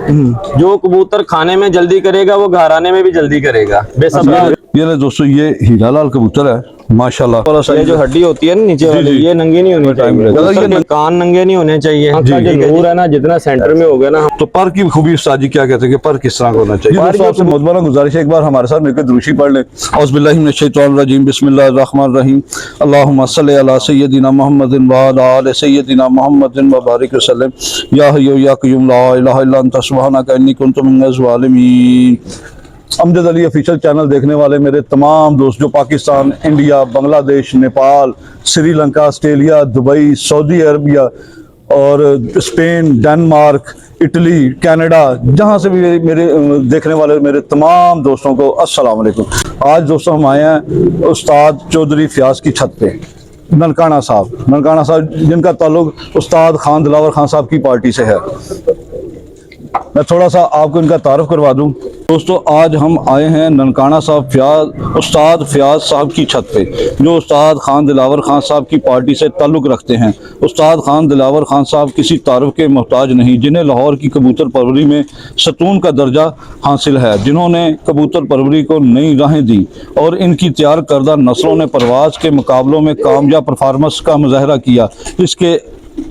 जो कबूतर खाने में जल्दी करेगा वो घर आने में भी जल्दी करेगा बेसब्री। ये ले दोस्तों, ये हीरा लाल कबूतर है माशाल्लाह। ये जो हड्डी होती है ना नीचे वाली, ये नंगी नहीं होनी चाहिए, कबूतर के कान नंगे नहीं होने चाहिए। जो नूर है ना जितना सेंटर में हो गया ना। तो पर की खूबी उस्ताद जी क्या कहते हैं कि पर किस तरह का होना चाहिए? दोस्तों आपसे बहुत बड़ा गुजारिश है, एक बार हमारे साथ मिलकर दुरूशी पढ़ लें। औज़ुबिल्लाहि मिनश्शैतानिर्रजीम, बिस्मिल्लाहिर्रहमानिर्रहीम, अल्लाहुम्मा सल्लि अला सय्यदिना मुहम्मदिन व अला आलि सय्यदिना मुहम्मदिन व बारिक वसल्लम। या हय्यु या क़य्यूम ला इलाहा इल्ला अंता सुब्हानका इन्नी कुन्तु मिनज़ ज़ालिमीन। अमजद अली ऑफिशियल चैनल देखने वाले मेरे तमाम दोस्त जो Pakistan, India, Bangladesh, Nepal, Sri Lanka, Australia, Dubai, Saudi Arabia और स्पेन, डेनमार्क, इटली, कनाडा, जहां से भी मेरे देखने वाले मेरे तमाम दोस्तों को अस्सलाम वालेकुम। आज दोस्तों हम आए हैं उस्ताद चौधरी फयाज की छत पे, ननकाना साहब जिनका ताल्लुक उस्ताद खान दिलावर खान साहब की पार्टी से है। मैं थोड़ा सा आपको इनका तारुफ करवा दूं। दोस्तों आज हम आए हैं ननकाना साहब उस्ताद फयाज साहब की छत पे, जो उस्ताद खान दिलावर खान साहब की पार्टी से ताल्लुक़ रखते हैं। उस्ताद खान दिलावर खान साहब किसी तारुफ के मोहताज नहीं, जिन्हें लाहौर की कबूतर परवरी में सतून का दर्जा हासिल है, जिन्होंने कबूतर परवरी को नई राहें दी और इनकी तैयार करदा नस्लों ने परवाज़ के मुकाबलों में कामयाब परफॉर्मेंस का मुजाहरा किया। इसके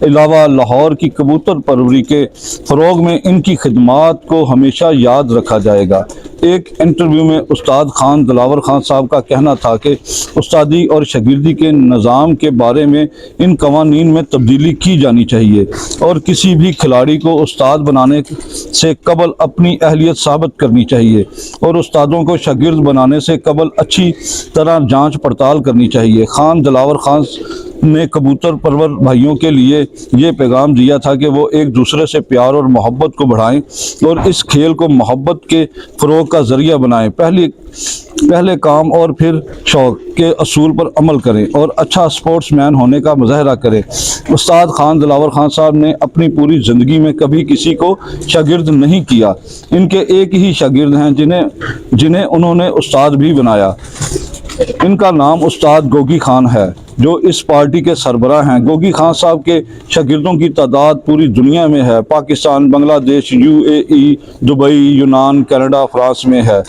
अलावा लाहौर की कबूतर परवरी के फ़रोग में इनकी खिदमात को हमेशा याद रखा जाएगा। एक इंटरव्यू में उस्ताद खान दिलावर खान साहब का कहना था कि उस्तादी और शागिर्दी के निज़ाम के बारे में इन कवानीन में तब्दीली की जानी चाहिए और किसी भी खिलाड़ी को उस्ताद बनाने से कबल अपनी अहलियत साबित करनी चाहिए और उस्तादों को शागिर्द बनाने से कबल अच्छी तरह जाँच पड़ताल करनी चाहिए। खान दिलावर खान ने कबूतर परवर भाइयों के लिए ये पैगाम दिया था कि वो एक दूसरे से प्यार और मोहब्बत को बढ़ाएं और इस खेल को मोहब्बत के फ़रोग का ज़रिया बनाएं। पहले काम और फिर शौक़ के असूल पर अमल करें और अच्छा स्पोर्ट्समैन होने का मुजाहरा करें। उस्ताद खान दिलावर खान साहब ने अपनी पूरी ज़िंदगी में कभी किसी को शागिर्द नहीं किया। इनके एक ही शागिर्द हैं जिन्हें उन्होंने उस्ताद भी बनाया। इनका नाम उस्ताद गोगी खान है, जो इस पार्टी के सरबराह हैं। गोगी खान साहब के शागिर्दों की तादाद पूरी दुनिया में है। पाकिस्तान, बांग्लादेश, UAE, दुबई, यूनान, कनाडा, फ्रांस में है।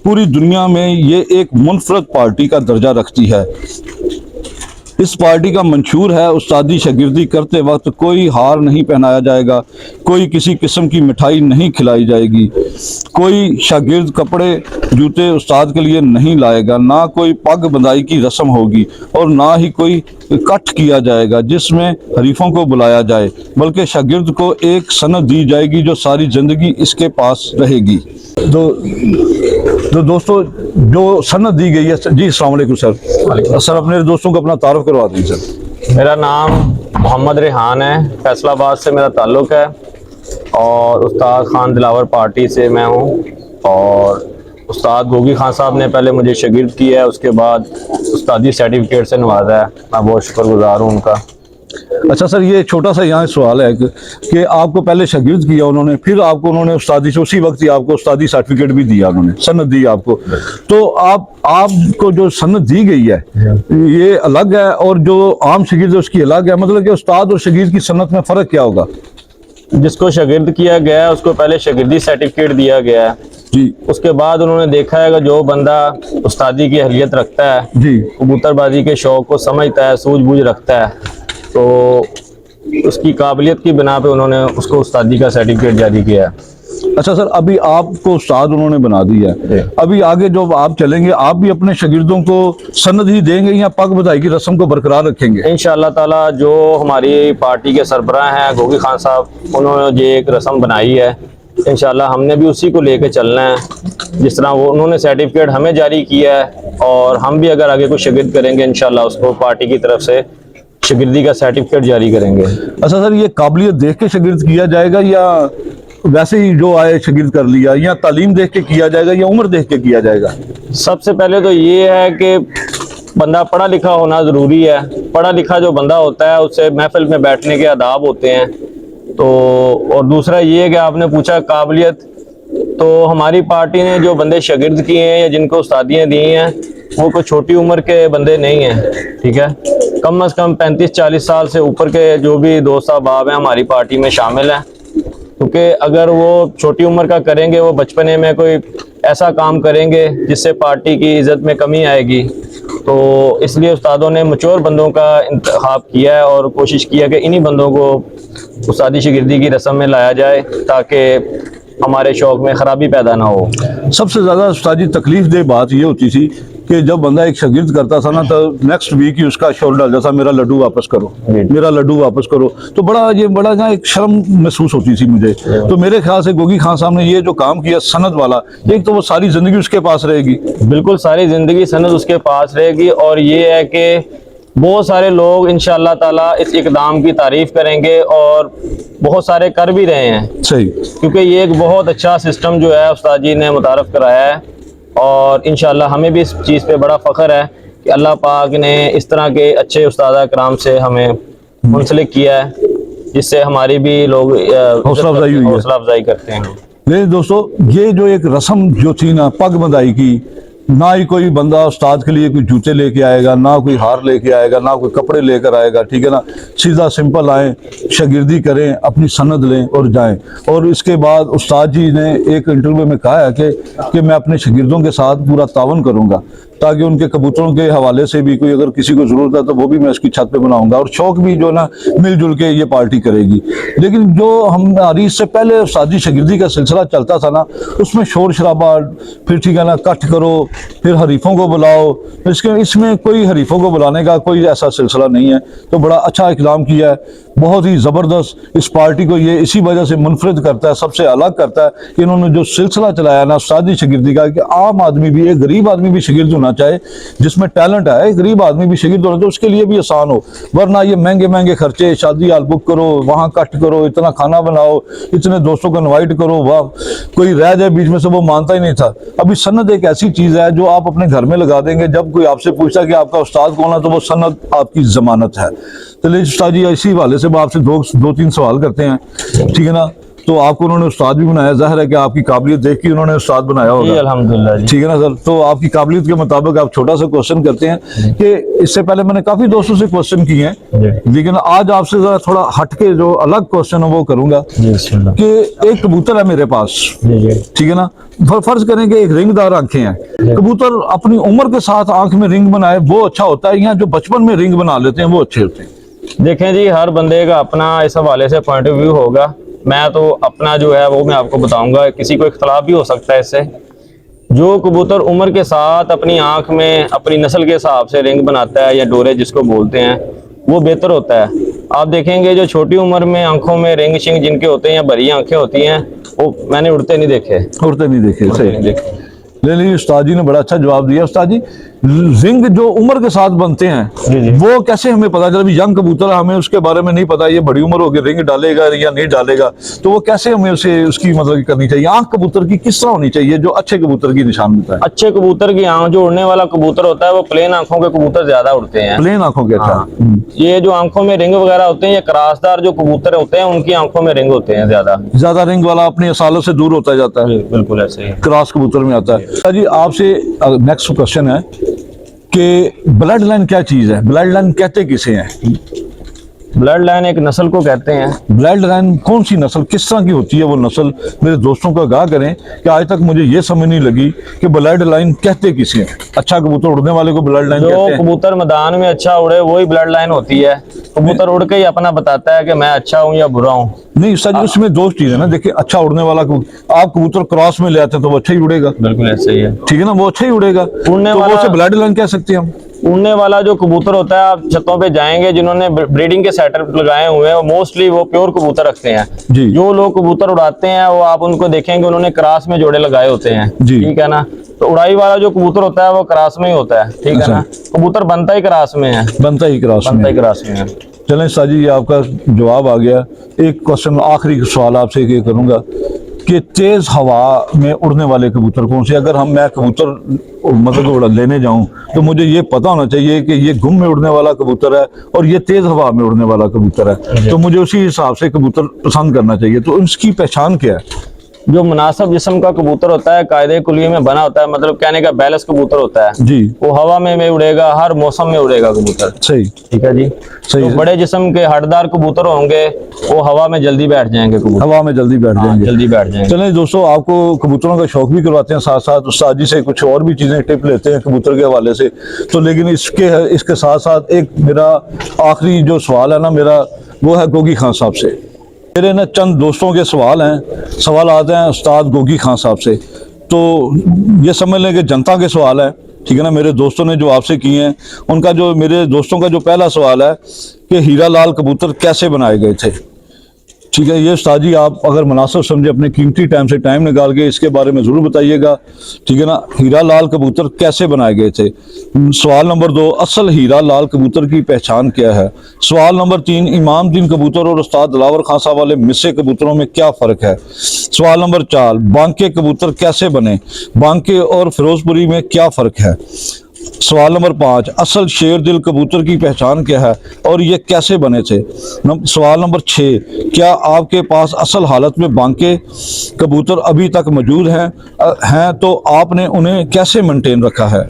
पूरी दुनिया में ये एक मुनफरद पार्टी का दर्जा रखती है। इस पार्टी का मंशूर है उस्तादी शागिर्दी करते वक्त कोई हार नहीं पहनाया जाएगा, कोई किसी किस्म की मिठाई नहीं खिलाई जाएगी, कोई शागिर्द कपड़े जूते उस्ताद के लिए नहीं लाएगा, ना कोई पग बंधाई की रस्म होगी और ना ही कोई कट किया जाएगा जिसमें हरीफों को बुलाया जाए, बल्कि शागिर्द को एक सनद दी जाएगी जो सारी ज़िंदगी इसके पास रहेगी। तो दोस्तों जो सनद दी गई है जी, अस्सलाम वालेकुम सर अपने दोस्तों को अपना तारुफ करवा दें सर। मेरा नाम मोहम्मद रेहान है, फैसलाबाद से मेरा ताल्लुक़ है और उस्ताद खान दिलावर पार्टी से मैं हूँ। और उस्ताद गोगी खान साहब ने पहले मुझे शागिर्द किया है, उसके बाद उस्तादी सर्टिफिकेट से नवाजा है। मैं बहुत शुक्रगुजार हूँ उनका। अच्छा सर, ये छोटा सा यहाँ सवाल है कि आपको पहले शागिर्द किया उन्होंने, फिर आपको उन्होंने उस्तादी से उसी वक्त ही आपको उस्तादी सर्टिफिकेट भी दिया, उन्होंने सनद दी आपको। तो आपको जो सनद दी गई है ये अलग है और जो आम शागिर्द है उसकी अलग है, मतलब कि उस्ताद और शागिर्द की सनद में फ़र्क क्या होगा? जिसको शागिर्द किया गया है उसको पहले शागिर्दी सर्टिफिकेट दिया गया है जी, उसके बाद उन्होंने देखा है कि जो बंदा उस्तादी की अहलियत रखता है जी, कबूतरबाजी के शौक़ को समझता है, सूझबूझ रखता है, तो उसकी काबिलियत की बिना पे उन्होंने उसको उस्तादी का सर्टिफिकेट जारी किया है। अच्छा सर, अभी आपको उस्ताद उन्होंने बना दिया है, अभी आगे जो आप चलेंगे आप भी अपने शागिर्दों को सनद ही देंगे या पग बधाई की रस्म को बरकरार रखेंगे? इंशाअल्लाह ताला जो हमारी पार्टी के सरबराह हैं गोगी खान साहब, उन्होंने जो एक रस्म बनाई है इंशाअल्लाह हमने भी उसी को लेके चलना है। जिस तरह वो उन्होंने सर्टिफिकेट हमें जारी किया है और हम भी अगर आगे कुछ शागिर्द करेंगे इंशाअल्लाह उसको पार्टी की तरफ से शागिर्दी का सर्टिफिकेट जारी करेंगे। अच्छा सर, ये काबिलियत देख के शागिर्द किया जाएगा या वैसे ही जो आए शागिर्द कर लिया, या तालीम देख के किया जाएगा या उम्र देख के किया जाएगा? सबसे पहले तो ये है कि बंदा पढ़ा लिखा होना ज़रूरी है। पढ़ा लिखा जो बंदा होता है उससे महफिल में बैठने के आदाब होते हैं। तो और दूसरा ये है कि आपने पूछा काबिलियत, तो हमारी पार्टी ने जो बंदे शागिर्द किए हैं या जिनको उस्तादियाँ दी हैं वो कोई छोटी उम्र के बंदे नहीं हैं, ठीक है। कम से कम 35-40 साल से ऊपर के जो भी दोस्त अहबाब हैं हमारी पार्टी में शामिल हैं, क्योंकि अगर वो छोटी उम्र का करेंगे, वो बचपने में कोई ऐसा काम करेंगे जिससे पार्टी की इज़्ज़त में कमी आएगी। तो इसलिए उस्तादों ने मैच्योर बंदों का इंतखाब किया है और कोशिश किया कि इन्हीं बंदों को उस्तादी शागिर्दी की रस्म में लाया जाए ताकि हमारे शौक़ में ख़राबी पैदा ना हो। सबसे ज़्यादा उस्तादी तकलीफ दे बात ये होती थी कि जब बंदा एक शागिर्द करता था ना, तो नेक्स्ट वीक ही उसका शोर डाल जाता, मेरा लड्डू वापस करो, मेरा लड्डू वापस करो। तो बड़ा ना एक शर्म महसूस होती थी मुझे। तो मेरे ख्याल से गोगी खान साहब ने ये जो काम किया सनद वाला, एक तो वो सारी ज़िंदगी उसके पास रहेगी। बिल्कुल, सारी ज़िंदगी सनद उसके पास रहेगी। और ये है कि बहुत सारे लोग इंशाअल्लाह ताला इस इक़दाम की तारीफ़ करेंगे और बहुत सारे कर भी रहे हैं। सही, क्योंकि ये एक बहुत अच्छा सिस्टम जो है उस्ताद जी ने मुतारफ़ कराया है और इंशाअल्लाह हमें भी इस चीज़ पे बड़ा फ़ख्र है कि अल्लाह पाक ने इस तरह के अच्छे उस्ताद कराम से हमें मुंसलिक किया है, जिससे हमारी भी लोग हौसला अफजाई हुई है। हौसला अफजाई करते हैं। मेरे दोस्तों, ये जो एक रस्म जो थी ना पग बंधाई की, ना ही कोई बंदा उस्ताद के लिए कोई जूते लेके आएगा, ना कोई हार लेके आएगा, ना कोई कपड़े लेकर आएगा, ठीक है ना। सीधा सिंपल आए, शागिर्दी करें, अपनी सनद लें और जाएं। और इसके बाद उस्ताद जी ने एक इंटरव्यू में कहा है कि मैं अपने शागिर्दों के साथ पूरा तावन करूंगा ताकि उनके कबूतरों के हवाले से भी कोई अगर किसी को ज़रूरत है तो वो भी मैं उसकी छत पे बनाऊंगा, और शौक भी जो ना मिलजुल के ये पार्टी करेगी। लेकिन जो हमारी इससे पहले उस्तादी शागिर्दी का सिलसिला चलता था ना, उसमें शोर शराबा, फिर ठीक है ना कट करो, फिर हरीफों को बुलाओ। इसमें कोई हरीफों को बुलाने का कोई ऐसा सिलसिला नहीं है। तो बड़ा अच्छा इक़दाम किया है, बहुत ही ज़बरदस्त। इस पार्टी को ये इसी वजह से मुनफरिद करता है, सबसे अलग करता है कि इन्होंने जो सिलसिला चलाया ना उस्तादी शागिर्दी का, कि आम आदमी भी, एक गरीब आदमी भी शागिर्द होना चाहे, जिसमें टैलेंट है, एक गरीब आदमी भी शागिर्द होना चाहिए, उसके लिए भी आसान हो। वरना ये महंगे महंगे खर्चे, शादी हाल बुक करो, वहाँ कट करो, इतना खाना बनाओ, इतने दोस्तों को इनवाइट करो, वाह कोई रह जाए बीच में से वो मानता ही नहीं था। अभी सनद एक ऐसी चीज़ है जो आप अपने घर में लगा देंगे, जब कोई आपसे पूछता कि आपका उस्ताद कौन है तो वो सनद आपकी जमानत है। तो उस्ताद जी इसी हवाले से आपसे दो तीन सवाल करते हैं, ठीक है ना। तो आपको उन्होंने उस्ताद भी बनाया, जाहिर है कि आपकी काबिलियत देख के उन्होंने उस्ताद बनाया होगा। अल्हम्दुलिल्लाह जी। ठीक है ना सर। तो आपकी काबिलियत के मुताबिक आप छोटा सा क्वेश्चन करते हैं कि इससे पहले मैंने काफी दोस्तों से क्वेश्चन किए हैं, लेकिन आज आपसे जरा थोड़ा हटके जो अलग क्वेश्चन है वो करूंगा कि एक कबूतर है मेरे पास, ठीक है ना। फर्ज करें कि एक रिंगदार आंखें हैं, कबूतर अपनी उम्र के साथ आंख में रिंग बनाए वो अच्छा होता है, या जो बचपन में रिंग बना लेते हैं वो अच्छे होते हैं? देखें जी, हर बंदे का अपना इस हवाले से पॉइंट ऑफ व्यू होगा। मैं तो अपना जो है वो मैं आपको बताऊंगा, किसी को इख्तलाफ भी हो सकता है इससे। जो कबूतर उम्र के साथ अपनी आंख में अपनी नस्ल के हिसाब से रिंग बनाता है या डोरे जिसको बोलते हैं, वो बेहतर होता है। आप देखेंगे जो छोटी उम्र में आंखों में रिंग शिंग जिनके होते हैं या बड़ी आंखें होती हैं, वो मैंने उड़ते नहीं देखे। सही। नहीं, उस्ताद जी ने बड़ा अच्छा जवाब दिया। उस्ताद जी, रिंग जो उम्र के साथ बनते हैं वो कैसे हमें पता चला? अभी यंग कबूतर है, हमें उसके बारे में नहीं पता, ये बड़ी उम्र होगी रिंग डालेगा या नहीं डालेगा, तो वो कैसे हमें उसकी मतलब करनी चाहिए? आंख कबूतर की किस तरह होनी चाहिए जो अच्छे कबूतर की निशान होता है? अच्छे कबूतर की आंख, जो उड़ने वाला कबूतर होता है वो प्लेन आंखों के कबूतर ज्यादा उड़ते हैं। प्लेन आंखों के? अच्छा। ये जो आंखों में रिंग वगैरह होते हैं, ये क्रॉसदार जो कबूतर होते हैं उनकी आंखों में रिंग होते हैं ज्यादा रिंग वाला अपनी असालत से दूर होता जाता है। बिल्कुल ऐसे ही क्रॉस कबूतर में आता है। जी, आपसे नेक्स्ट क्वेश्चन है कि ब्लड लाइन क्या चीज है? ब्लड लाइन कहते किसे हैं? ब्लड लाइन एक नस्ल को कहते हैं। ब्लड लाइन कौन सी नस्ल, किस तरह की होती है वो नस्ल? मेरे दोस्तों को आगाह करें कि आज तक मुझे ये समझ नहीं लगी कि ब्लड लाइन कहते किसे हैं। अच्छा कबूतर उड़ने वाले को ब्लड लाइन कहते हैं? जो कबूतर मैदान में अच्छा उड़े वही ब्लड लाइन होती है। कबूतर उड़ के ही अपना बताता है कि मैं अच्छा हूँ या बुरा हूँ। नहीं सर, उसमें दो चीज है ना। देखिए, अच्छा उड़ने वाला आप कबूतर क्रॉस में ले आते हैं तो वो अच्छा ही उड़ेगा। बिल्कुल ऐसे ही है, ठीक है ना, वो अच्छा ही उड़ेगा। उड़ने तो वाला वो ब्लड लाइन कह सकते हैं हम। उड़ने वाला जो कबूतर होता है, आप छतों पे जाएंगे जिन्होंने ब्रीडिंग के सेटअप लगाए हुए हैं, वो मोस्टली वो प्योर कबूतर रखते हैं जी। जो लोग कबूतर उड़ाते हैं वो आप उनको देखेंगे उन्होंने क्रॉस में जोड़े लगाए होते हैं, ठीक है ना। तो उड़ाई वाला जो कबूतर होता है वो क्रॉस में ही होता है, ठीक है ना। कबूतर बनता ही क्रॉस में है, बनता ही क्रॉस में है। चलें साजी, ये आपका जवाब आ गया। एक क्वेश्चन, आखिरी सवाल आपसे ये करूंगा कि तेज हवा में उड़ने वाले कबूतर कौन से? अगर मैं कबूतर मतलब लेने जाऊं तो मुझे ये पता होना चाहिए कि ये गुम में उड़ने वाला कबूतर है और ये तेज हवा में उड़ने वाला कबूतर है, तो मुझे उसी हिसाब से कबूतर पसंद करना चाहिए। तो उसकी पहचान क्या है? जो मुनासिब जिस्म का कबूतर होता है कायदे कुलिये में बना होता है, मतलब कहने का बैलेंस कबूतर होता है जी, वो हवा में उड़ेगा, हर मौसम में उड़ेगा कबूतर। सही, ठीक है जी। सही तो है। बड़े जिस्म के हटदार कबूतर होंगे वो हवा में जल्दी बैठ जाएंगे कबूतर, हवा में जल्दी बैठ जाएंगे। जल्दी बैठ जाएंगे। चलें दोस्तों, आपको कबूतरों का शौक भी करवाते हैं, साथ साथ उस्ताद जी से कुछ और भी चीज़ें टिप लेते हैं कबूतर के हवाले से। तो लेकिन इसके साथ साथ एक मेरा आखिरी जो सवाल है ना मेरा, वो है गोगी खान साहब से। मेरे ना चंद दोस्तों के सवाल आते हैं उस्ताद गोगी खान साहब से, तो ये समझ लें कि जनता के सवाल है, ठीक है ना। मेरे दोस्तों ने जो आपसे किए हैं, उनका जो मेरे दोस्तों का जो पहला सवाल है कि हीरा लाल कबूतर कैसे बनाए गए थे। ठीक है, ये उस्ताद जी आप अगर मुनासिब समझे अपने कीमती टाइम से टाइम निकाल के इसके बारे में ज़रूर बताइएगा, ठीक है ना। हीरा लाल कबूतर कैसे बनाए गए थे। सवाल नंबर 2, असल हीरा लाल कबूतर की पहचान क्या है। सवाल नंबर 3, इमाम दीन कबूतर और उस्ताद दिलावर खान साहब वाले मिस्से कबूतरों में क्या फ़र्क है। सवाल नंबर 4, बांके कबूतर कैसे बने, बांके और फिरोजपुरी में क्या फ़र्क है। सवाल नंबर 5, असल शेर दिल कबूतर की पहचान क्या है और ये कैसे बने थे। सवाल नंबर 6, क्या आपके पास असल हालत में बांके कबूतर अभी तक मौजूद हैं तो आपने उन्हें कैसे मेंटेन रखा है।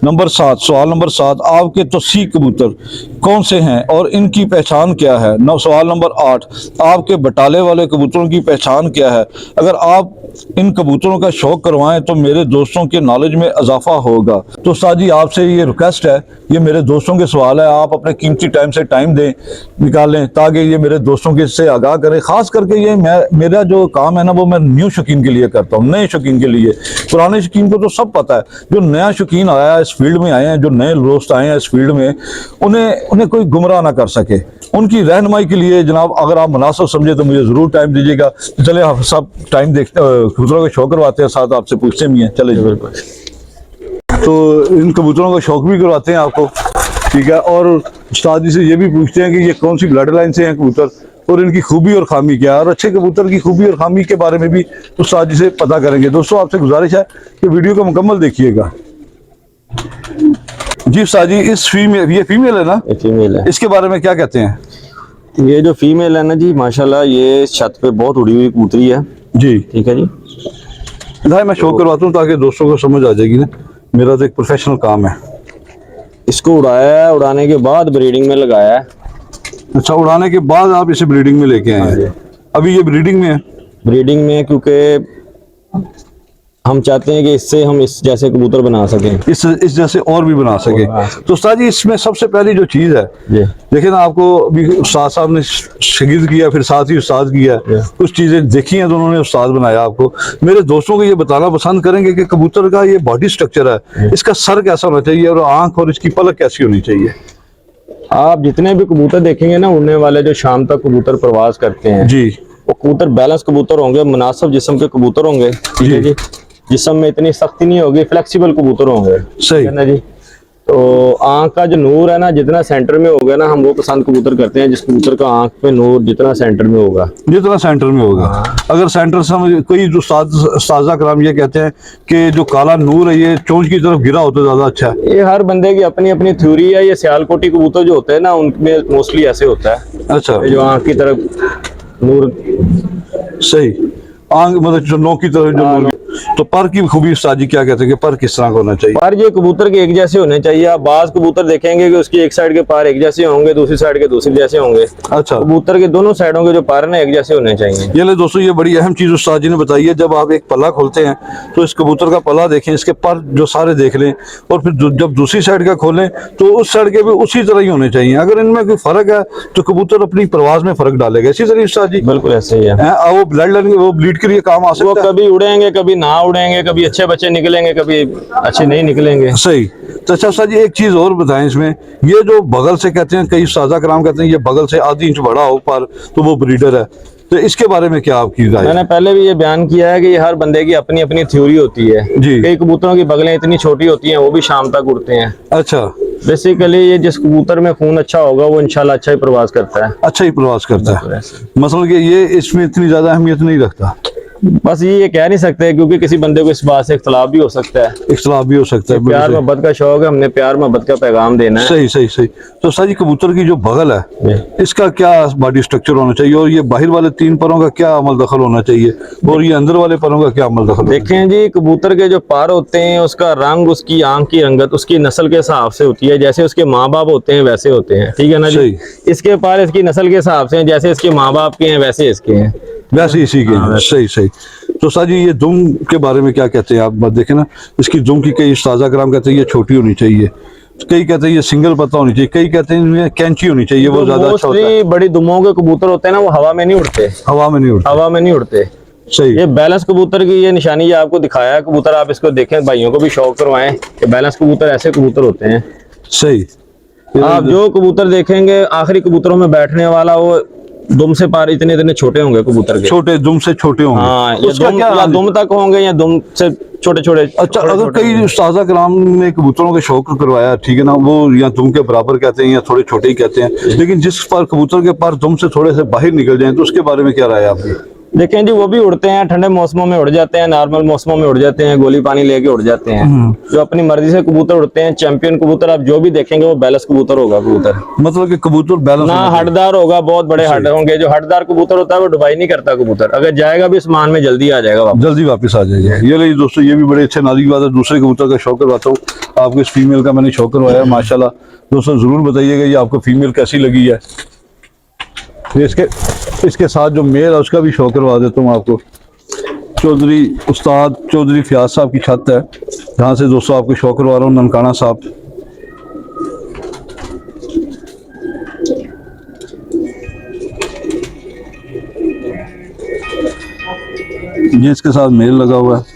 सवाल नंबर 7, आपके तोसी कबूतर कौन से हैं और इनकी पहचान क्या है। सवाल नंबर 8, आपके बटाले वाले कबूतरों की पहचान क्या है। अगर आप इन कबूतरों का शौक करवाएं तो मेरे दोस्तों के नॉलेज में इजाफा होगा। तो उस्ताद जी आपसे ये रिक्वेस्ट है, ये मेरे दोस्तों के सवाल है, आप अपने कीमती टाइम से टाइम दें, निकालें ताकि ये मेरे दोस्तों के इससे आगाह करें। खास करके ये मेरा जो काम है ना वो मैं न्यू शौकीन के लिए करता हूँ, नए शौकीन के लिए। पुराने शौकीन को तो सब पता है, जो नया शौकीन आया है इस फील्ड में आए हैं, जो नए दोस्त आए हैं इस फील्ड में, उन्हें कोई गुमराह ना कर सके। उनकी रहनुमाई के लिए जनाब अगर आप मुनासिब समझे तो मुझे ज़रूर टाइम दीजिएगा। चले आप सब टाइम देखते कबूतरों का शौक करवाते हैं, साथ आपसे पूछते भी हैं। चले बिल्कुल। तो इन कबूतरों का शौक भी करवाते हैं आपको, ठीक है। और उस्ताद जी से ये भी पूछते हैं कि ये कौन सी ब्लड लाइन से हैं कबूतर और इनकी खूबी और खामी क्या है, और अच्छे कबूतर की खूबी और खामी के बारे में भी उस्ताद जी से पता करेंगे। दोस्तों आपसे गुजारिश है कि वीडियो को मुकम्मल देखिएगा। जी उस्ताद जी, ये फीमेल है ना, फीमेल है, इसके बारे में क्या कहते हैं। ये जो फीमेल है ना जी, माशाल्लाह ये छत पे बहुत उड़ी हुई कबूतरी है जी, ठीक है जी। भाई मैं शौक करवाता हूँ ताकि दोस्तों को समझ आ जाएगी ना, मेरा तो एक प्रोफेशनल काम है। इसको उड़ाया है, उड़ाने के बाद ब्रीडिंग में लगाया है। अच्छा, उड़ाने के बाद आप इसे ब्रीडिंग में लेके आए हैं। अभी ये ब्रीडिंग में है। ब्रीडिंग में क्योंकि हम चाहते हैं कि इससे हम इस जैसे कबूतर बना सकें, इस जैसे और भी बना सके। तो उस्ताद जी इसमें सबसे पहली जो चीज़ है, देखिए ना, आपको अभी उस्ताद साहब ने शागिर्द किया, फिर साथ ही उस्ताद किया, कुछ चीज़ें देखी हैं तो उन्होंने उस्ताद बनाया आपको। मेरे दोस्तों को ये बताना पसंद करेंगे कि कबूतर का ये बॉडी स्ट्रक्चर है, इसका सर कैसा होना चाहिए और आँख और इसकी पलक कैसी होनी चाहिए। आप जितने भी कबूतर देखेंगे ना उड़ने वाले, जो शाम तक कबूतर प्रवास करते हैं जी, वो कबूतर बैलेंस कबूतर होंगे, मुनासिब जिस्म के कबूतर होंगे, ठीक है जी। जिस्म में इतनी सख्ती नहीं होगी, फ्लेक्सिबल कबूतर होंगे, सही है ना जी। तो आंख का जो नूर है ना, जितना सेंटर में होगा ना, हम वो पसंद कबूतर करते हैं जिस कबूतर का आंख पे नूर जितना सेंटर में होगा, जितना सेंटर में होगा। अगर सेंटर समझ कोई जो उस्ताद कराम ये कहते हैं कि जो काला नूर है ये चोंच की तरफ गिरा हो तो ज्यादा अच्छा है। ये हर बंदे की अपनी अपनी थ्योरी है। ये सियालकोटी कबूतर जो होते हैं ना उनमें मोस्टली ऐसे होता है। अच्छा, जो आंख की तरफ नूर, सही आंख मतलब जो नोक की तरफ जो नूर। तो पर की खूबी उस्ताद जी क्या कहते हैं कि पर किस तरह का होना चाहिए। पर ये कबूतर के एक जैसे होने चाहिए। आप बाज कबूतर देखेंगे कि उसकी एक साइड के पर एक जैसे होंगे, दूसरी साइड के दूसरे जैसे होंगे। अच्छा, कबूतर के दोनों साइडों के जो पर ना एक जैसे होने चाहिए। ये ले दोस्तों, ये बड़ी अहम चीज उस्ताद जी ने बताई है। जब आप एक पल्ला खोलते हैं तो इस कबूतर का पल्ला देखें, इसके पर जो सारे देख लें, और फिर जब दूसरी साइड का खोलें तो उस साइड के भी उसी तरह ही होने चाहिए। अगर इनमें कोई फर्क है तो कबूतर अपनी परवाज में फर्क डालेगा। इसी तरह उस्ताद जी बिल्कुल ऐसे ही है। वो ब्लड लाइन वो ब्लीड के लिए काम आ वो सकता है। कभी उड़ेंगे, कभी ना उड़ेंगे, कभी अच्छे बच्चे निकलेंगे, कभी अच्छे नहीं निकलेंगे। सही। तो अच्छा उस्ताद जी एक चीज और बताएं इसमें, ये जो बगल से कहते हैं, कई उस्ताद कराम कहते हैं ये बगल से आधी इंच बड़ा हो पर तो वो ब्रीडर है, तो इसके बारे में क्या आपकी राय है? मैंने पहले भी ये बयान किया है कि ये हर बंदे की अपनी अपनी थ्योरी होती है जी। कई कबूतरों की बगलें इतनी छोटी होती हैं वो भी शाम तक उड़ते हैं। अच्छा, बेसिकली ये जिस कबूतर में खून अच्छा होगा वो इंशाल्लाह अच्छा ही प्रवास करता है। अच्छा ही प्रवास करता है, मसलन कि ये इसमें इतनी ज्यादा अहमियत नहीं रखता। बस ये कह नहीं सकते क्योंकि किसी बंदे को इस बात से इख्तलाफ भी हो सकता है। इख्तलाफ भी हो सकता है, प्यार बिल्कुल मोहब्बत का शौक है, हमने प्यार मोहब्बत का पैगाम देना है। सही सही सही। तो सर जी कबूतर की जो बगल है इसका क्या बॉडी स्ट्रक्चर होना चाहिए, और ये बाहर वाले 3 परों का क्या अमल दखल होना चाहिए, और ये अंदर वाले परों का क्या अमल दखल? देखें जी, कबूतर के जो पर होते हैं उसका रंग, उसकी आंख की रंगत उसकी नस्ल के हिसाब से होती है। जैसे उसके माँ बाप होते हैं वैसे होते हैं, ठीक है ना जी। इसके पर इसकी नस्ल के हिसाब से जैसे इसके माँ बाप के हैं वैसे इसके हैं, वैसे इसी के हैं। सही सही। तो सर जी ये दुम के बारे में क्या कहते हैं आप? देखें ना, इसकी दुम की कई उस्ताज़ा कराम कहते हैं ये छोटी होनी चाहिए, कई कहते हैं ये सिंगल पत्ता होनी चाहिए, कई कहते हैं इनमें कैंची होनी चाहिए, वो ज्यादा अच्छा होता है। बड़ी दुमों के कबूतर होते हैं ना, वो हवा में नहीं उड़ते, हवा में नहीं उड़ते, हवा में नहीं उड़ते। सही। ये बैलेंस कबूतर की ये निशानी ये आपको दिखाया है कबूतर, आप इसको देखें, भाइयों को भी शौक करवाएं कि बैलेंस कबूतर ऐसे कबूतर होते हैं। सही। आप जो कबूतर देखेंगे आखिरी कबूतरों में बैठने वाला वो दुम से पार इतने इतने छोटे होंगे कबूतर के, छोटे दुम से छोटे होंगे। हाँ, या दुम तक होंगे या दुम से छोटे छोटे। अच्छा, अगर कई उस्ताज़ा कराम ने कबूतरों के शौक करवाया, ठीक है ना, वो या दुम के बराबर कहते हैं या थोड़े छोटे ही कहते हैं, लेकिन जिस पर कबूतर के पर दुम से थोड़े से बाहर निकल जाए तो उसके बारे में क्या राय है आपकी? देखें जी, वो भी उड़ते हैं, ठंडे मौसमों में उड़ जाते हैं, नॉर्मल मौसमों में उड़ जाते हैं, गोली पानी लेके उड़ जाते हैं। जो अपनी मर्जी से कबूतर उड़ते हैं, चैंपियन कबूतर आप जो भी देखेंगे वो बैलेंस कबूतर होगा कबूतर, मतलब कि कबूतर बैलेंस ना हटदार होगा, बहुत बड़े हट होंगे। जो हटदार कबूतर होता है वो डुबाई नहीं करता कबूतर, अगर जाएगा भी आसमान में जल्दी आ जाएगा, जल्दी वापस आ जाएगा। ये ले दोस्तों, ये भी बड़े अच्छे नाज़िक बात है। दूसरे कबूतर का शौक करवाता हूँ, आपको इस फीमेल का मैंने शौक करवाया माशाल्लाह। दोस्तों जरूर बताइएगा ये आपको फीमेल कैसी लगी है। इसके साथ जो मेल है उसका भी शौक करवा देता हूँ आपको। चौधरी उस्ताद चौधरी फयाज साहब की छत है, जहाँ से दोस्तों आपको शौक करवा रहा हूँ, ननकाना साहब। ये इसके साथ मेल लगा हुआ है।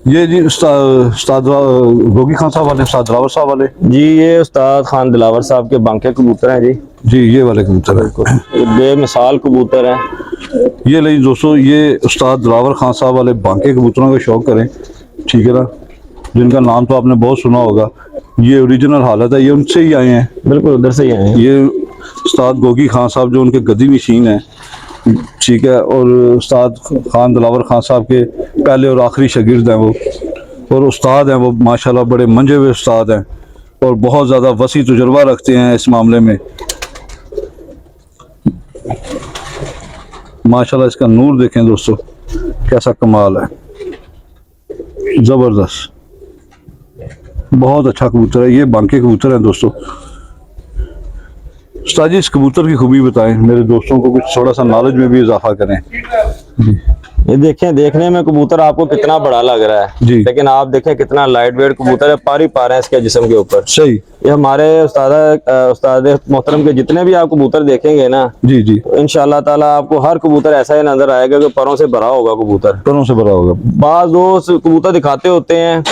ये जी उस्ताद गोगी खान साहब वाले, उस्ताद दिलावर साहब वाले जी, ये उस्ताद खान दिलावर साहब के बांके कबूतर हैं जी। ये वाले कबूतर है, बेमिसाल कबूतर हैं। ये ले दोस्तों, ये उस्ताद दिलावर खान साहब वाले बांके कबूतरों का शौक करें, ठीक है ना, जिनका नाम तो आपने बहुत सुना होगा। ये ओरिजिनल हालत है, ये उनसे ही आए हैं, बिल्कुल उधर से ही आए हैं। ये उस्ताद गोगी खान साहब जो उनके गद्दी मशीन है, ठीक है, और उस्ताद खान दिलावर खान साहब के पहले और आखिरी शागिर्द हैं वो, और उस्ताद हैं वो माशाल्लाह, बड़े मंजे हुए उस्ताद हैं और बहुत ज़्यादा वसी तजुर्बा रखते हैं इस मामले में माशाल्लाह। इसका नूर देखें दोस्तों, कैसा कमाल है, ज़बरदस्त, बहुत अच्छा कबूतर है। ये बांके कबूतर है दोस्तों। उस्ताद जी इस कबूतर की खूबी बताएं, मेरे दोस्तों को कुछ थोड़ा सा नॉलेज में भी इजाफा करें। ये देखें, देखने में कबूतर आपको कितना बड़ा लग रहा है जी, लेकिन आप देखें कितना लाइट वेट कबूतर है, पार ही पार है इसके जिस्म के ऊपर। सही। ये हमारे उस्ताद मोहतरम के जितने भी आप कबूतर देखेंगे ना जी जी, इंशाल्लाह ताला आपको हर कबूतर ऐसा ही नजर आएगा कि परों से भरा होगा कबूतर, परों से भरा होगा। बाज दोस्त कबूतर दिखाते होते हैं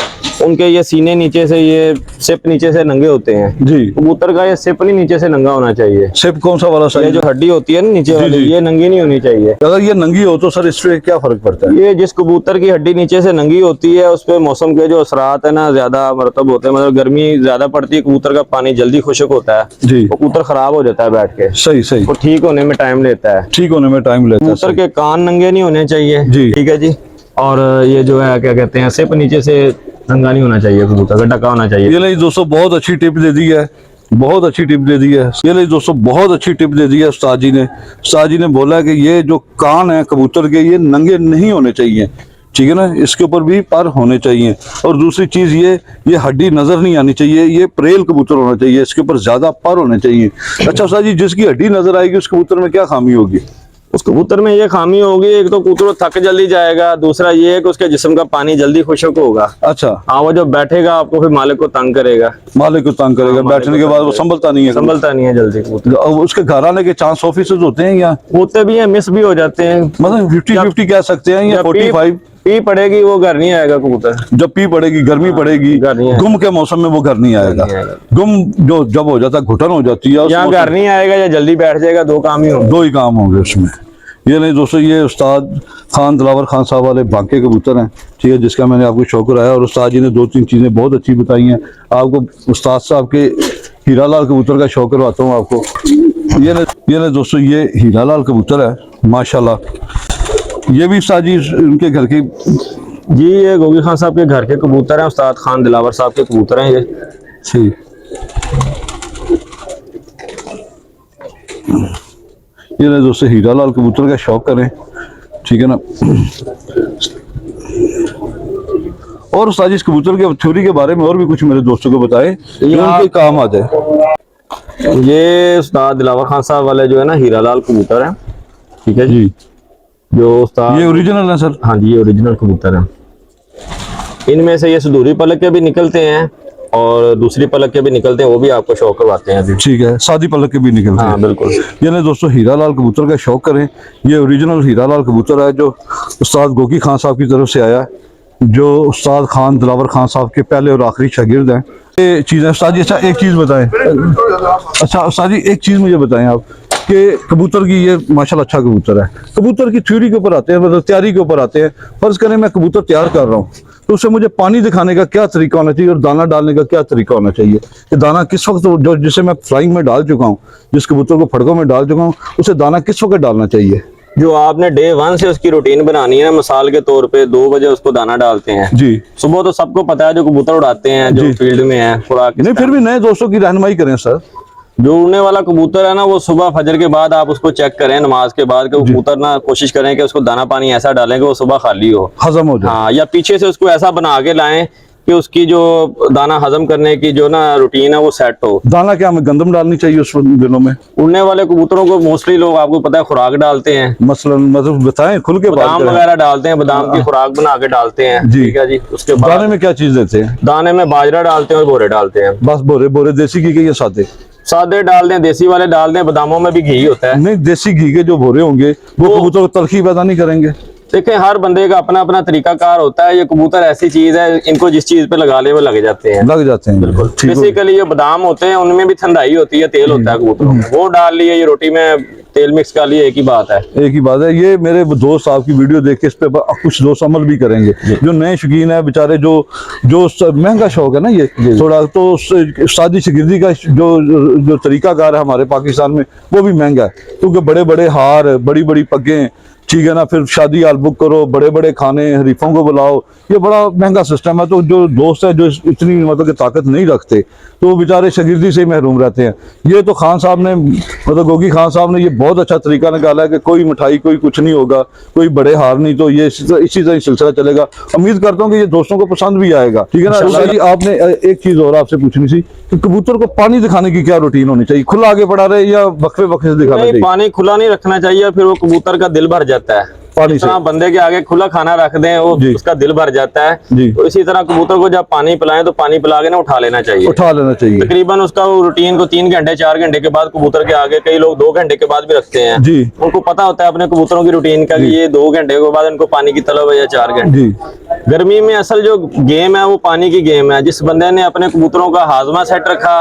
उनके ये सीने नीचे से, ये सिप नीचे से नंगे होते हैं जी। कबूतर का ये सिप नहीं नीचे से नंगा होना चाहिए। सिप कौन सा वाला? ये साइज जो हड्डी होती है ना नीचे वाली, जी। ये नंगी नहीं होनी चाहिए। अगर ये नंगी हो तो सर इससे क्या फर्क पड़ता है? ये जिस कबूतर की हड्डी नीचे से नंगी होती है उस पे मौसम के जो असरात है ना ज्यादा मरतब होते हैं, मतलब गर्मी ज्यादा पड़ती है, कबूतर का पानी जल्दी खुश्क होता है, जी, वो कबूतर खराब हो जाता है बैठ के। सही सही। वो ठीक होने में टाइम लेता है, ठीक होने में टाइम लेता है। कबूतर के कान नंगे नहीं होने चाहिए जी, ठीक है जी। और ये जो है क्या कहते हैं, सिप नीचे से नंगा नहीं होना चाहिए, कबूतर का ढका होना चाहिए। ये ले दोस्तों, बहुत अच्छी टिप दे दी है, बहुत अच्छी टिप दे दी है। ये ले दोस्तों, बहुत अच्छी टिप दे दी है उस्ताद जी ने। उस्ताद जी ने बोला कि ये जो कान है कबूतर के, ये नंगे नहीं होने चाहिए, ठीक है ना, इसके ऊपर भी पर होने चाहिए। और दूसरी चीज ये हड्डी नजर नहीं आनी चाहिए, ये प्रेल कबूतर होना चाहिए, इसके ऊपर ज्यादा पर होने चाहिए। अच्छा उस्ताद जी, जिसकी हड्डी नजर आएगी उस कबूतर में क्या खामी होगी? उस कबूतर में ये खामी होगी, एक तो कबूतर थक जल्दी जाएगा, दूसरा ये है कि उसके जिस्म का पानी जल्दी खुश्क होगा। अच्छा, हाँ, वो जो बैठेगा आपको फिर मालिक को तंग करेगा, मालिक को तंग करेगा, बैठने के बाद वो संभलता नहीं है, संभलता नहीं है जल्दी कबूतर। उसके घर आने के चांस ऑफिसर्स होते हैं या होते भी हैं, मिस भी हो जाते हैं, मतलब 50-50 कह सकते हैं या 45? पी पड़ेगी वो घर नहीं आएगा कबूतर, जब पी पड़ेगी, गर्मी पड़ेगी, गुम के मौसम में वो घर नहीं आएगा। गुम जो जब हो जाता है, घुटन हो जाती है, यहाँ घर नहीं आएगा या जल्दी बैठ जाएगा, दो काम ही होंगे, दो ही काम होंगे उसमें। ये नहीं दोस्तों, ये उस्ताद खान दिलावर खान साहब वाले बांके कबूतर हैं, ठीक है, जिसका मैंने आपको शौक कराया। और उस्ताद जी ने 2-3 चीज़ें बहुत अच्छी बताई हैं आपको। उस्ताद साहब के हीरा लाल कबूतर का शौक करवाता हूँ आपको। ये ले दोस्तों, ये हीरा लाल कबूतर है माशाल्लाह। ये भी उस्ताद जी उनके घर की? जी ये गोगी खान साहब के घर के कबूतर हैं, उस्ताद खान दिलावर साहब के कबूतर हैं ये। ठीक, ये ले दोस्तों, हीरा लाल कबूतर का शौक करें, ठीक है ना। और उस्ताद जी इस कबूतर के थ्योरी के बारे में और भी कुछ मेरे दोस्तों को बताएं जो उनके काम आ जाए। ये उस्ताद दिलावर खान साहब वाले जो है ना हीरा लाल कबूतर हैं, ठीक है जी। जो उस्ताद, ये ओरिजिनल है सर? हाँ जी ये ओरिजिनल कबूतर हैं। इनमें से ये सुदूरी पलक के भी निकलते हैं और दूसरी पलक के भी निकलते हैं, वो भी आपको शौक करवाते हैं अभी। ठीक है, सादी पलक के भी निकलते हैं। हाँ बिल्कुल। ये नहीं दोस्तों, हीरा लाल कबूतर का शौक करें, ये ओरिजिनल हीरा लाल कबूतर है जो उस्ताद गोगी खान साहब की तरफ से आया है, जो उस्ताद खान दिलावर खान साहब के पहले और आखिरी शागिर्द हैं। ये चीज़ उस्ताद जी, अच्छा एक चीज़ बताएं, अच्छा उस्ताद जी एक चीज़ मुझे बताएं आप कि कबूतर की, ये माशाल्लाह अच्छा कबूतर है, कबूतर की थ्योरी के ऊपर आते हैं, मतलब तैयारी के ऊपर आते हैं। फर्ज करें मैं कबूतर तैयार कर रहा हूँ, तो उससे मुझे पानी दिखाने का क्या तरीका होना चाहिए और दाना डालने का क्या तरीका होना चाहिए, कि दाना किस वक्त, जो जिसे मैं फ्राइंग में डाल चुका हूँ, जिस कबूतर को फड़कों में डाल चुका हूँ, उसे दाना किस वक्त डालना चाहिए? जो आपने डे 1 से उसकी रूटीन बनानी है, मिसाल के तौर पे 2 बजे उसको दाना डालते हैं जी। सुबह, तो सबको पता है जो कबूतर उड़ाते हैं, जो फील्ड में है, खुराक नहीं फिर भी नए दोस्तों की रहनुमाई करें सर। जो उड़ने वाला कबूतर है ना, वो सुबह फजर के बाद आप उसको चेक करें नमाज के बाद, कि वो कबूतर ना कोशिश करें कि उसको दाना पानी ऐसा डालें कि वो सुबह खाली हो, हजम हो जाए। हाँ, या पीछे से उसको ऐसा बना के लाएं कि उसकी जो दाना हजम करने की जो ना रूटीन है वो सेट हो। दाना क्या हमें गंदम डालनी चाहिए उस दिनों में? उड़ने वाले कबूतरों को मोस्टली लोग, आपको पता है, खुराक डालते हैं, मसलन मतलब बताएं खुल के, बादाम वगैरह डालते हैं, बादाम की खुराक बना के डालते हैं, जी। ठीक है जी। उसके बाद दाने में क्या चीज देते हैं? दाने में बाजरा डालते हैं और बोरे डालते हैं। बस बोरे? बोरे देसी घी के या सादे? सादे डाल दें, देसी वाले डाल दें, बादामों में भी घी होता है। नहीं, देसी घी के जो बोरे होंगे वो कबूतर को तलखी पैदा नहीं करेंगे? देखें, हर बंदे का अपना अपना तरीकाकार होता है। ये कबूतर ऐसी चीज है, इनको जिस चीज पे लगा ले वो लग जाते हैं, लग जाते हैं। बिल्कुल। ठीक हो। बेसिकली ये बादाम होते हैं, उनमें भी ठंडाई होती है, तेल होता है कबूतरों में, वो डाल लिए, ये रोटी में तेल मिक्स कर लिए, एक ही बात है। एक ही बात है। ये मेरे दोस्त आपकी वीडियो देख के इस पे कुछ दोस्त अमल भी करेंगे, जो नए शौकीन है बेचारे, जो महंगा शौक है ना ये थोड़ा, तो शादी शगिर्दी का जो तरीकाकार है हमारे पाकिस्तान में, वो भी महंगा है, क्योंकि बड़े बड़े हार, बड़ी बड़ी पग्गें, ठीक है ना, फिर शादी हाल बुक करो, बड़े बड़े खाने, हरीफों को बुलाओ, ये बड़ा महंगा सिस्टम है। तो जो दोस्त है जो इतनी मतलब की ताकत नहीं रखते, तो वो बेचारे शागिर्दी से ही महरूम रहते हैं। ये तो खान साहब ने, मतलब गोगी खान साहब ने ये बहुत अच्छा तरीका निकाला है कि कोई मिठाई, कोई कुछ नहीं होगा, कोई बड़े हार नहीं, तो ये इसी तरह सिलसिला चलेगा। उम्मीद करता हूँ कि ये दोस्तों को पसंद भी आएगा, ठीक है ना। जी आपने एक चीज और आपसे पूछनी थी कि कबूतर को पानी दिखाने की क्या रूटीन होनी चाहिए? खुला आगे बढ़ा रहे या वक्फे वक्फे से दिखाना चाहिए? पानी खुला नहीं रखना चाहिए, फिर वो कबूतर का दिल भर जाता है। पानी से बंदे के आगे खुला खाना रख दें, वो उसका दिल भर जाता है जी। तो इसी तरह कबूतर को जब पानी पिलाएं तो पानी पिला के ना उठा लेना चाहिए, उठा लेना चाहिए। तकरीबन उसका रूटीन को 3 घंटे 4 घंटे के बाद कबूतर के आगे, कई लोग 2 घंटे के बाद भी रखते हैं जी। उनको पता होता है अपने कबूतरों की रूटीन का, कि ये 2 घंटे के बाद इनको पानी की तलब है या 4 घंटे। गर्मी में असल जो गेम है वो पानी की गेम है। जिस बंदे ने अपने कबूतरों का हाजमा सेट रखा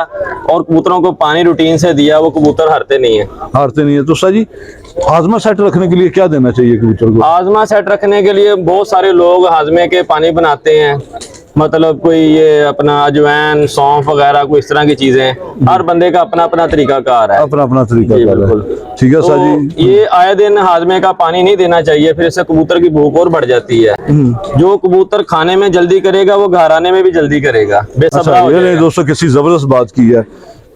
और कबूतरों को पानी रूटीन से दिया, वो कबूतर हारते नहीं है। हारते नहीं है। तो सर जी हाजमा सेट रखने के लिए क्या देना चाहिए कबूतर को? हाजमा सेट रखने के लिए बहुत सारे लोग हाजमे के पानी बनाते हैं, मतलब कोई ये अपना अजवैन, सौंफ वगैरह, कोई इस तरह की चीजें। हर बंदे का अपना अपना तरीकाकार है, अपना अपना तरीकाकार है। ठीक है सर जी। ये आए दिन हाजमे का पानी नहीं देना चाहिए, फिर इससे कबूतर की भूख और बढ़ जाती है। जो कबूतर खाने में जल्दी करेगा वो घर आने में भी जल्दी करेगा, बेसब्रा हो जाएगा। दोस्तों किसी जबरदस्त बात की है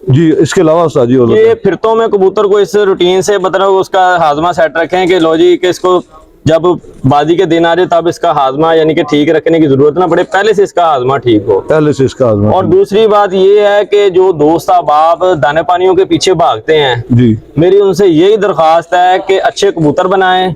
जी। इसके अलावा सर जी ये फिरतों में कबूतर को इस रूटीन से मतलब उसका हाजमा सेट रखें कि लो जी, कि इसको जब बाजी के दिन आ जाए तब इसका हाजमा यानी कि ठीक रखने की जरूरत ना पड़े, पहले से इसका हाजमा ठीक हो, पहले से इसका हाजमा। और दूसरी बात ये है कि जो दोस्त अहबाब दाने पानियों के पीछे भागते हैं जी, मेरी उनसे यही दरख्वास्त है कि अच्छे कबूतर बनाएं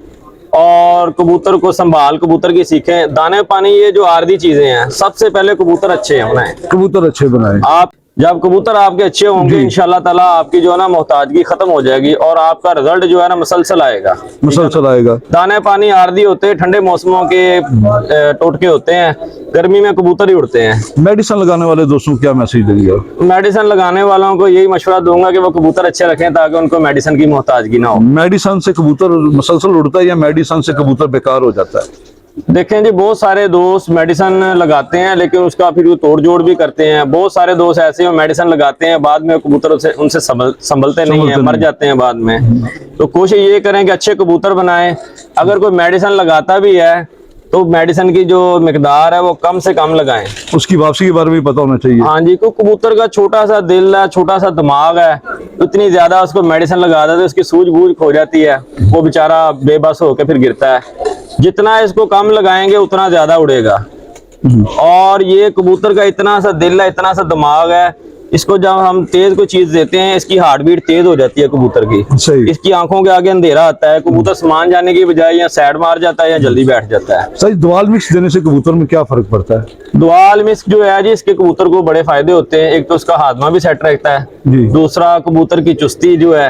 और कबूतर को संभाल कबूतर की सीखें। दाने पानी ये जो आर्दी चीजें हैं, सबसे पहले कबूतर अच्छे होना है, कबूतर अच्छे बनाए। आप जब कबूतर आपके अच्छे होंगे इंशाल्लाह ताला आपकी जो है ना मोहताजगी खत्म हो जाएगी और आपका रिजल्ट जो है ना मुसलसल आएगा, मुसलसल आएगा। दाने पानी आर्दी होते हैं, ठंडे मौसमों के टोटके होते हैं, गर्मी में कबूतर ही उड़ते हैं। मेडिसिन लगाने वाले दोस्तों को क्या मैसेज देंगे? मेडिसिन लगाने वालों को यही मशवरा दूंगा कि वो कबूतर अच्छे रखें ताकि उनको मेडिसिन की मोहताजगी ना हो। मेडिसिन से कबूतर मुसलसल उड़ता है या मेडिसिन से कबूतर बेकार हो जाता है? देखें जी, बहुत सारे दोस्त मेडिसिन लगाते हैं लेकिन उसका फिर वो तोड़ जोड़ भी करते हैं। बहुत सारे दोस्त ऐसे हैं मेडिसिन लगाते हैं, बाद में कबूतर उनसे संभलते नहीं है, मर जाते हैं बाद में। तो कोशिश ये करें कि अच्छे कबूतर बनाएं। अगर कोई मेडिसिन लगाता भी है तो मेडिसिन की जो मिकदार है वो कम से कम लगाएं। उसकी वापसी के बारे में भी पता होना चाहिए। हाँ जी, क्योंकि कबूतर का छोटा सा दिल है, छोटा सा दिमाग है, इतनी ज्यादा उसको मेडिसिन लगा देते तो उसकी सूझबूझ खो जाती है, वो बेचारा बेबस होकर फिर गिरता है। जितना इसको कम लगाएंगे उतना ज्यादा उड़ेगा। और ये कबूतर का इतना सा दिल है, इतना सा दिमाग है, इसको जब हम तेज कोई चीज देते हैं इसकी हार्ट बीट तेज हो जाती है कबूतर की। सही। इसकी आंखों के आगे अंधेरा आता है, कबूतर समान जाने की बजाय या साइड मार जाता है या जल्दी बैठ जाता है। सही। दुआल मिक्स देने से कबूतर में क्या फर्क पड़ता है? दुआल मिस्क जो है जी, इसके कबूतर को बड़े फायदे होते हैं। एक तो उसका हाथमा भी सेट रहता है, जी। दूसरा कबूतर की चुस्ती जो है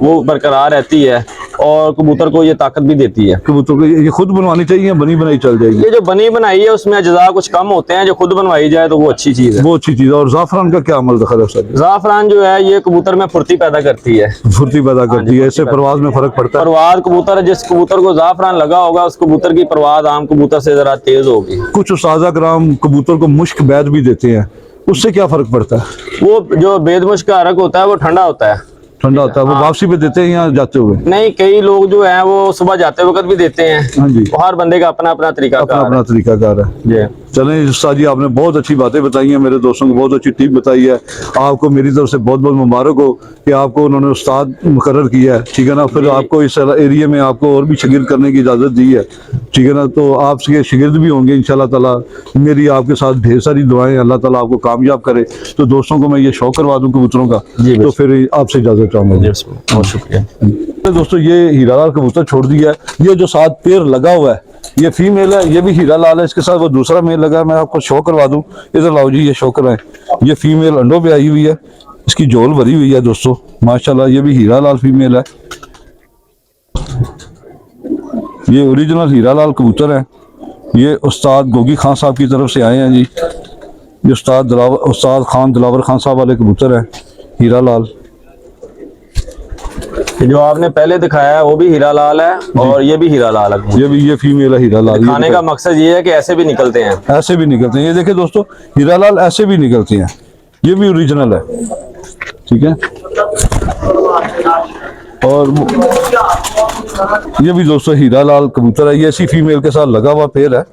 वो बरकरार रहती है, और कबूतर को ये ताकत भी देती है। कबूतर को ये खुद बनवानी चाहिए या बनी बनाई चल जाएगी? ये जो बनी बनाई है उसमें अज्जा कुछ कम होते हैं, जो खुद बनवाई जाए तो वो अच्छी चीज है। वो अच्छी चीज है। और जाफरान का क्या अमल दखल है सर? जाफरान जो है ये कबूतर में फुर्ती पैदा करती है, फुर्ती पैदा करती है, इससे परवाज में फर्क पड़ता है। परवाज कबूतर, जिस कबूतर को जाफरान लगा होगा उस कबूतर की परवाज आम कबूतर से जरा तेज होगी। कुछ उस्ताज़ा कराम कबूतर को मुश्क बैद भी देते हैं, उससे क्या फर्क पड़ता है? वो जो बेदमुश्क का अरक होता है वो ठंडा होता है, ठंडा होता है। वो वापसी पे देते हैं या जाते हुए? नहीं, कई लोग जो हैं वो सुबह जाते वक्त भी देते हैं। हाँ जी। हर बंदे का अपना अपना तरीका अपना तरीकाकार है जी। चलें उस्ताद जी, आपने बहुत अच्छी बातें बताई हैं, मेरे दोस्तों को बहुत अच्छी टिप बताई है। आपको मेरी तरफ से बहुत बहुत मुबारक हो कि आपको उन्होंने उस्ताद मुकर्रर किया है, ठीक है ना। फिर आपको इस एरिया में आपको और भी शागिर्द करने की इजाज़त दी है, ठीक है ना। तो आपके शागिर्द भी होंगे इंशाल्लाह ताला। मेरी आपके साथ ढेर सारी दुआएं, अल्लाह ताला आपको कामयाब करे। तो दोस्तों को मैं ये शौक करवा दूँ कबूतरों का, तो फिर आपसे इजाज़त चाहूँगा। बहुत शुक्रिया। दोस्तों ये हीरा लाल कबूतर छोड़ दिया है। ये जो साथ पैर लगा हुआ है ये फीमेल है, ये भी हीरा लाल है। इसके साथ वो दूसरा मेल लगा है, मैं आपको शो करवा दूं। इधर लाओ जी, ये शो कराएं। ये फीमेल अंडों पे आई हुई है, इसकी जोल भरी हुई है दोस्तों माशाल्लाह। ये भी हीरा लाल फीमेल है, ये ओरिजिनल हीरा लाल कबूतर है। ये उस्ताद गोगी खान साहब की तरफ से आए हैं जी। ये उस्ताद खान दिलावर खान साहब वाले कबूतर है हीरा लाल। जो आपने पहले दिखाया है वो भी हीरा लाल है और ये भी हीरा लाल है। ये फीमेल है हीरा लाल। खाने का मकसद ये है कि ऐसे भी निकलते हैं, ऐसे भी निकलते हैं। ये देखिए दोस्तों, हीरा लाल ऐसे भी निकलते हैं। ये भी ओरिजिनल है, ठीक है। और ये भी दोस्तों हीरा लाल कबूतर है। ये इसी फीमेल के साथ लगा हुआ पेड़ है।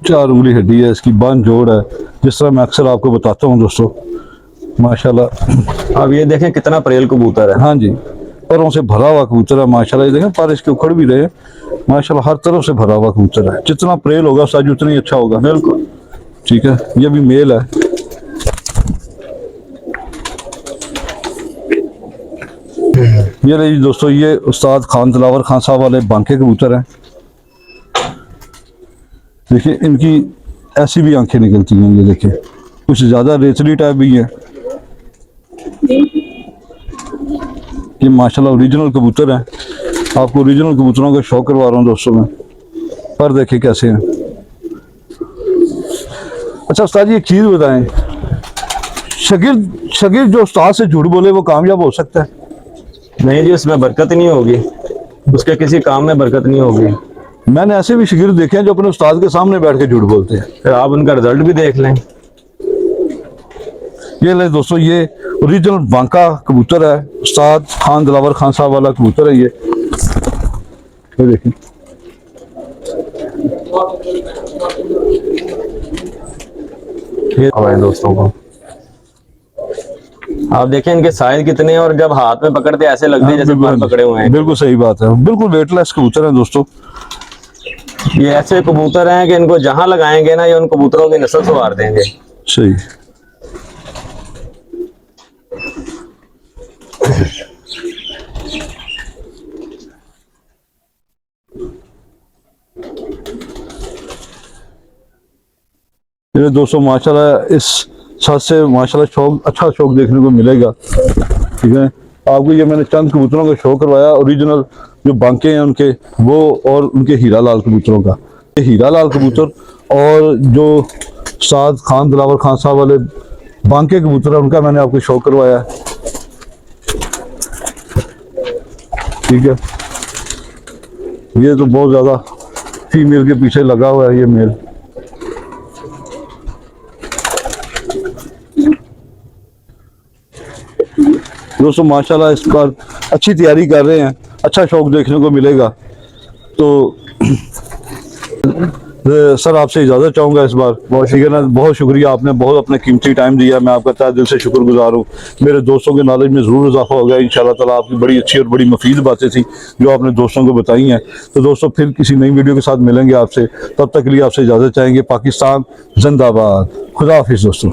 चार उंगली हड्डी है इसकी, बान जोड़ है, जिस तरह मैं अक्सर आपको बताता हूँ दोस्तों माशाल्लाह। अब ये देखें कितना परेल कबूतर है। हाँ जी, परों से भरा हुआ कबूतर है माशाल्लाह। ये देखें पर इसके उखड़ भी रहे माशाल्लाह, हर तरफ से भरा हुआ कबूतर है। जितना परेल होगा साज उतना ही अच्छा होगा। बिल्कुल ठीक है। ये भी मेल है। ये रही दोस्तों, ये उस्ताद खान दिलावर खान साहब वाले बांके कबूतर हैं। देखिए इनकी ऐसी भी आंखें निकलती हैं, ये देखिए कुछ ज्यादा रेतली टाइप भी है। ये माशाल्लाह ओरिजिनल कबूतर है। आपको ओरिजिनल कबूतरों का शौक करवा रहा हूँ दोस्तों मैं। पर देखिए कैसे हैं। अच्छा उस्ताद जी एक चीज बताएं, शागिर्द जो उस्ताद से झूठ बोले वो कामयाब हो सकता है? नहीं जी, उसमें बरकत नहीं होगी, उसके किसी काम में बरकत नहीं होगी। मैंने ऐसे भी शागिर्द देखे हैं जो अपने उस्ताद के सामने बैठ के झूठ बोलते हैं। फिर आप उनका रिजल्ट भी देख लें। ये ले दोस्तों, ये ओरिजिनल बांका कबूतर है, उस्ताद खान दिलावर खान साहब वाला कबूतर है। ये देखिए हमारे दोस्तों को आप देखें इनके साइज कितने हैं, और जब हाथ में पकड़ते ऐसे लगते हैं जैसे पर पकड़े हुए हैं। बिल्कुल सही बात है, बिल्कुल वेटलेस कबूतर है दोस्तों। ये ऐसे कबूतर हैं कि इनको जहां लगाएंगे ना ये उन कबूतरों की नस्ल संवार देंगे। सही। ये दोस्तों माशाल्लाह इस छत से माशाल्लाह शौक, अच्छा शौक देखने को मिलेगा, ठीक है। आपको ये मैंने चंद कबूतरों का शो करवाया, ओरिजिनल जो बांके हैं उनके वो, और उनके हीरा लाल कबूतरों का। ये हीरा लाल कबूतर और जो साद खान दिलावर खान साहब वाले बांके कबूतर है उनका मैंने आपको शो करवाया है। ठीक है, ये तो बहुत ज्यादा फीमेल के पीछे लगा हुआ है ये मेल। दोस्तों माशाल्लाह इस बार अच्छी तैयारी कर रहे हैं, अच्छा शौक देखने को मिलेगा। तो सर आपसे इजाज़त चाहूँगा इस बार। बहुत ठीक है ना, बहुत शुक्रिया, आपने बहुत अपने कीमती टाइम दिया, मैं आपका तहे दिल से शुक्रगुजार हूँ। मेरे दोस्तों के नॉलेज में ज़रूर इजाफा हो गया इंशाल्लाह ताला। आपकी बड़ी अच्छी और बड़ी मुफीद बातें थी जो आपने दोस्तों को बताई हैं। तो दोस्तों फिर किसी नई वीडियो के साथ मिलेंगे आपसे, तब तक के लिए आपसे इजाज़त चाहेंगे। पाकिस्तान जिंदाबाद, खुदा हाफिज़ दोस्तों।